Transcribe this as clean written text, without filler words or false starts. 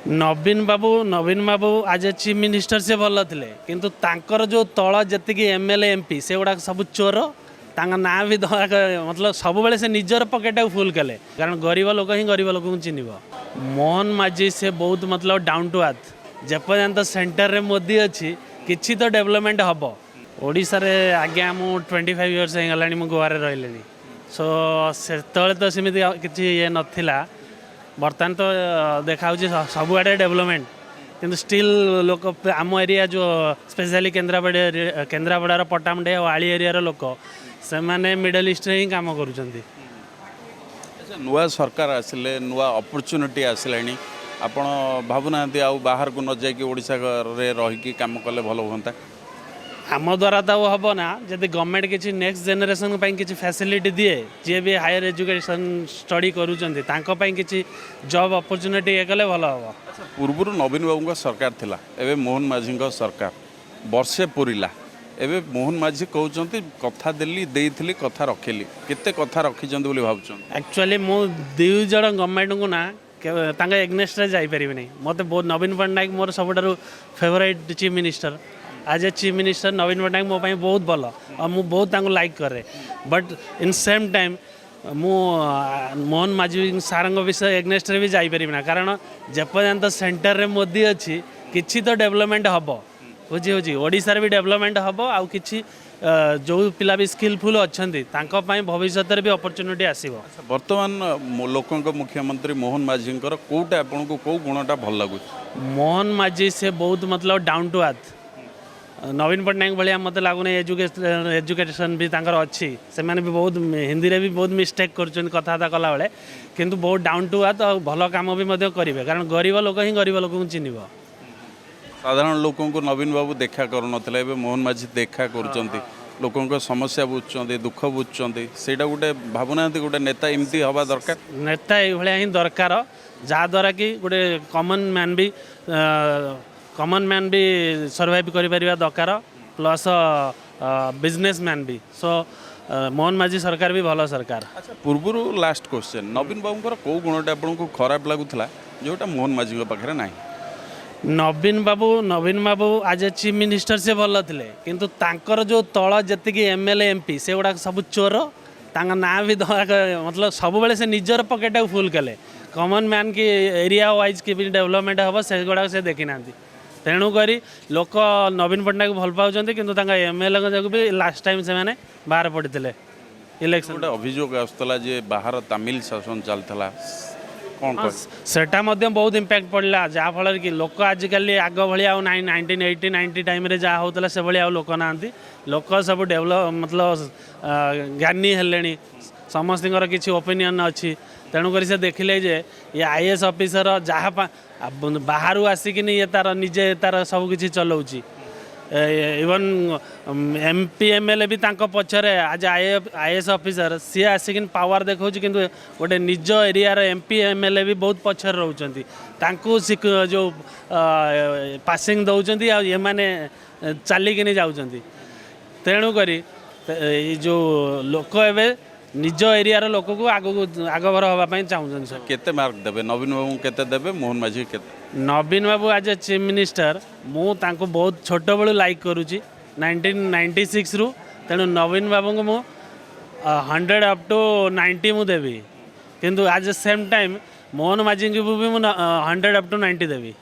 ନବୀନ ବାବୁ ଆଜ ଏ chief minister ସେ ଭଲ ଥିଲେ କିନ୍ତୁ ତାଙ୍କର ଯେଉଁ ତଳ ଯେତିକି ଏମଏଲଏ ଏମପି ସେଗୁଡ଼ାକ ସବୁ ଚୋର ତାଙ୍କ ନାଁ ବି ମତଲବ ସବୁବେଳେ ସେ ନିଜର ପକେଟଟାକୁ ଫୁଲ୍ କଲେ କାରଣ ଗରିବ ଲୋକ ହିଁ ଗରିବ ଲୋକଙ୍କୁ ଚିହ୍ନିବ। ମୋହନ ମାଝୀ ସେ ବହୁତ ମତଲବ ଡାଉନ୍ ଟୁ ଆର୍ଥ ଯେପର୍ଯ୍ୟନ୍ତ ସେଣ୍ଟରରେ ମୋଦି ଅଛି କିଛି ତ ଡେଭଲପମେଣ୍ଟ ହେବ। ଓଡ଼ିଶାରେ ଆଜ୍ଞା ମୁଁ 25 ଇୟର୍ସ ହେଇଗଲାଣି ମୁଁ ଗୋଆରେ ରହିଲିଣି ସୋ ସେତେବେଳେ ତ ସେମିତି କିଛି ଇଏ ନଥିଲା। ବର୍ତ୍ତମାନ ତ ଦେଖାଉଛି ସବୁଆଡ଼େ ଡେଭଲପମେଣ୍ଟ କିନ୍ତୁ ଷ୍ଟିଲ୍ ଲୋକ ଆମ ଏରିଆ ଯେଉଁ ସ୍ପେଶାଲି କେନ୍ଦ୍ରାପଡ଼ାର ପଟ୍ଟାମୁଣ୍ଡାଇ ଆଉ ଆଳି ଏରିଆର ଲୋକ ସେମାନେ ମିଡଲ ଇଷ୍ଟରେ ହିଁ କାମ କରୁଛନ୍ତି। ନୂଆ ସରକାର ଆସିଲେ ନୂଆ ଅପରଚ୍ୟୁନିଟି ଆସିଲାଣି ଆପଣ ଭାବୁନାହାନ୍ତି ଆଉ ବାହାରକୁ ନ ଯାଇକି ଓଡ଼ିଶାରେ ରହିକି କାମ କଲେ ଭଲ ହୁଅନ୍ତା? ଆମ ଦ୍ୱାରା ତ ହେବ ନା ଯଦି ଗଭର୍ଣ୍ଣମେଣ୍ଟ କିଛି ନେକ୍ସଟ ଜେନେରେସନ୍ ପାଇଁ କିଛି ଫ୍ୟାସିଲିଟି ଦିଏ ଯିଏ ବି ହାୟର ଏଜୁକେସନ୍ ଷ୍ଟଡ଼ି କରୁଛନ୍ତି ତାଙ୍କ ପାଇଁ କିଛି ଜବ୍ ଅପରଚ୍ୟୁନିଟି ଇଏ କଲେ ଭଲ ହେବ। ପୂର୍ବରୁ ନବୀନ ବାବୁଙ୍କ ସରକାର ଥିଲା ଏବେ ମୋହନ ମାଝୀଙ୍କ ସରକାର ବର୍ଷେ ପୁରିଲା ଏବେ ମୋହନ ମାଝୀ କହୁଛନ୍ତି କଥା ଦେଲି ଦେଇଥିଲି କଥା ରଖିଲି କେତେ କଥା ରଖିଛନ୍ତି ବୋଲି ଭାବୁଛନ୍ତି? ଆକ୍ଚୁଆଲି ମୁଁ ଦୁଇ ଜଣ ଗଭର୍ଣ୍ଣମେଣ୍ଟକୁ ନା ତାଙ୍କ ଏଗନେଷ୍ଟରେ ଯାଇପାରିବିନି। ମୋତେ ବହୁତ ନବୀନ ପଟ୍ଟନାୟକ ମୋର ସବୁଠାରୁ ଫେଭରାଇଟ୍ ଚିଫ୍ ମିନିଷ୍ଟର। ଆଜ୍ ଏ ଚିଫ୍ ମିନିଷ୍ଟର ନବୀନ ପଟ୍ଟନାୟକ ମୋ ପାଇଁ ବହୁତ ଭଲ ଆଉ ମୁଁ ବହୁତ ତାଙ୍କୁ ଲାଇକ୍ କରେ ବଟ୍ ଇନ୍ ସେମ୍ ଟାଇମ୍ ମୁଁ ମୋହନ ମାଝୀ ସାର୍ଙ୍କ ବିଷୟ ଏଗନେଷ୍ଟରେ ବି ଯାଇପାରିବି ନା କାରଣ ଯେପର୍ଯ୍ୟନ୍ତ ସେଣ୍ଟରରେ ମୋଦି ଅଛି କିଛି ତ ଡେଭଲପମେଣ୍ଟ ହେବ ବୁଝି ଓଡ଼ିଶାରେ ବି ଡେଭଲପମେଣ୍ଟ ହେବ ଆଉ କିଛି ଯେଉଁ ପିଲା ବି ସ୍କିଲଫୁଲ୍ ଅଛନ୍ତି ତାଙ୍କ ପାଇଁ ଭବିଷ୍ୟତରେ ବି ଅପରଚ୍ୟୁନିଟି ଆସିବ। ବର୍ତ୍ତମାନ ଲୋକଙ୍କ ମୁଖ୍ୟମନ୍ତ୍ରୀ ମୋହନ ମାଝୀଙ୍କର କେଉଁଟା ଆପଣଙ୍କୁ କେଉଁ ଗୁଣଟା ଭଲ ଲାଗୁଛି? ମୋହନ ମାଝୀ ସେ ବହୁତ ମତଲବ ଡାଉନ୍ ଟୁ ଆର୍ଥ। ନବୀନ ପଟ୍ଟନାୟକ ଭଳିଆ ମୋତେ ଲାଗୁନି ଏଜୁକେସନ୍ ବି ତାଙ୍କର ଅଛି ସେମାନେ ବି ବହୁତ ହିନ୍ଦୀରେ ବି ବହୁତ ମିଷ୍ଟେକ୍ କରୁଛନ୍ତି କଥାବାର୍ତ୍ତା କଲାବେଳେ କିନ୍ତୁ ବହୁତ ଡାଉନ୍ ଟୁ ଆର୍ଥ ଆଉ ଭଲ କାମ ବି ମଧ୍ୟ କରିବେ କାରଣ ଗରିବ ଲୋକ ହିଁ ଗରିବ ଲୋକଙ୍କୁ ଚିହ୍ନିବ। ସାଧାରଣ ଲୋକଙ୍କୁ ନବୀନ ବାବୁ ଦେଖା କରୁନଥିଲେ ଏବେ ମୋହନ ମାଝୀ ଦେଖା କରୁଛନ୍ତି ଲୋକଙ୍କ ସମସ୍ୟା ବୁଝୁଛନ୍ତି ଦୁଃଖ ବୁଝୁଛନ୍ତି ସେଇଟା ଗୋଟେ ଭାବୁନାହାନ୍ତି ଗୋଟେ ନେତା ଏମିତି ହେବା ଦରକାର? ନେତା ଏଇଭଳିଆ ହିଁ ଦରକାର ଯାହାଦ୍ୱାରା କି ଗୋଟେ କମନ୍ ମ୍ୟାନ୍ ବି ସର୍ଭାଇଭ୍ କରିପାରିବା ଦରକାର ପ୍ଲସ୍ ବିଜନେସମ୍ୟାନ୍ ବି। ସୋ ମୋହନ ମାଝୀ ସରକାର ବି ଭଲ ସରକାର। ଆଚ୍ଛା ପୂର୍ବରୁ ଲାଷ୍ଟ କ୍ୱେଶ୍ଚନ୍ ନବୀନ ବାବୁଙ୍କର କେଉଁ ଗୁଣଟା ଆପଣଙ୍କୁ ଖରାପ ଲାଗୁଥିଲା ଯେଉଁଟା ମୋହନ ମାଝୀଙ୍କ ପାଖରେ ନାହିଁ? ନବୀନ ବାବୁ ଆଜ ଏ ଚିଫ୍ ମିନିଷ୍ଟର ସେ ଭଲ ଥିଲେ କିନ୍ତୁ ତାଙ୍କର ଯେଉଁ ତଳ ଯେତିକି ଏମଏଲଏ ଏମପି ସେଗୁଡ଼ାକ ସବୁ ଚୋର ତାଙ୍କ ନାଁ ବି ମତଲବ ସବୁବେଳେ ସେ ନିଜର ପକେଟଟାକୁ ଫୁଲ୍ କଲେ କମନ୍ ମ୍ୟାନ୍ କି ଏରିଆ ୱାଇଜ୍ କେମିତି ଡେଭଲପମେଣ୍ଟ ହେବ ସେଗୁଡ଼ାକ ସେ ଦେଖିନାହାନ୍ତି। ତେଣୁକରି ଲୋକ ନବୀନ ପଟ୍ଟନାୟକ ଭଲ ପାଉଛନ୍ତି କିନ୍ତୁ ତାଙ୍କ ଏମଏଲଏଙ୍କ ଯୋଗୁଁ ବି ଲାଷ୍ଟ ଟାଇମ୍ ସେମାନେ ବାହାର ପଡ଼ିଥିଲେ ଇଲେକ୍ସନ୍। ଗୋଟେ ଅଭିଯୋଗ ଆସୁଥିଲା ଯେ ବାହାର ତାମିଲ ଶାସନ ଚାଲିଥିଲା ସେଟା ମଧ୍ୟ ବହୁତ ଇମ୍ପାକ୍ଟ ପଡ଼ିଲା ଯାହାଫଳରେ କି ଲୋକ ଆଜିକାଲି ଆଗ ଭଳିଆ ଆଉ ନାହିଁ 1980-90 ଟାଇମ୍ରେ ଯାହା ହେଉଥିଲା ସେଭଳି ଆଉ ଲୋକ ନାହାନ୍ତି। ଲୋକ ସବୁ ମତଲବ ଜ୍ଞାନୀ ହେଲେଣି ସମସ୍ତଙ୍କର କିଛି ଓପିନିଅନ୍ ଅଛି ତେଣୁକରି ସେ ଦେଖିଲେ ଯେ ଏ IAS ଅଫିସର ଯାହା ବାହାରୁ ଆସିକିନି ଇଏ ନିଜେ ତାର ସବୁକିଛି ଚଲାଉଛି ଇଭନ୍ MP MLA ବି ତାଙ୍କ ପଛରେ ଆଜ IAS ଅଫିସର ସିଏ ଆସିକିନି ପାୱାର ଦେଖାଉଛି କିନ୍ତୁ ଗୋଟେ ନିଜ ଏରିଆର MP MLA ବି ବହୁତ ପଛରେ ରହୁଛନ୍ତି ତାଙ୍କୁ ଯେଉଁ ପାସିଂ ଦେଉଛନ୍ତି ଆଉ ଏମାନେ ଚାଲିକିନି ଯାଉଛନ୍ତି। ତେଣୁକରି ଏଇ ଯେଉଁ ଲୋକ ଏବେ ନିଜ ଏରିଆର ଲୋକକୁ ଆଗଭର ହେବା ପାଇଁ ଚାହୁଁଛନ୍ତି। କେତେ ମାର୍କ ଦେବେ ନବୀନ ବାବୁଙ୍କୁ କେତେ ଦେବେ ମୋହନ ମାଝୀ କେତେ? ନବୀନ ବାବୁ ଆଜ ଏ ଚିଫ୍ ମିନିଷ୍ଟର ମୁଁ ତାଙ୍କୁ ବହୁତ ଛୋଟବେଳୁ ଲାଇକ୍ କରୁଛି 1996ରୁ ତେଣୁ ନବୀନ ବାବୁଙ୍କୁ ମୁଁ 100 up to 90 ମୁଁ ଦେବି କିନ୍ତୁ at the same time Mohan ମାଝୀଙ୍କୁ ବି ମୁଁ 100 up to 90 ଦେବି।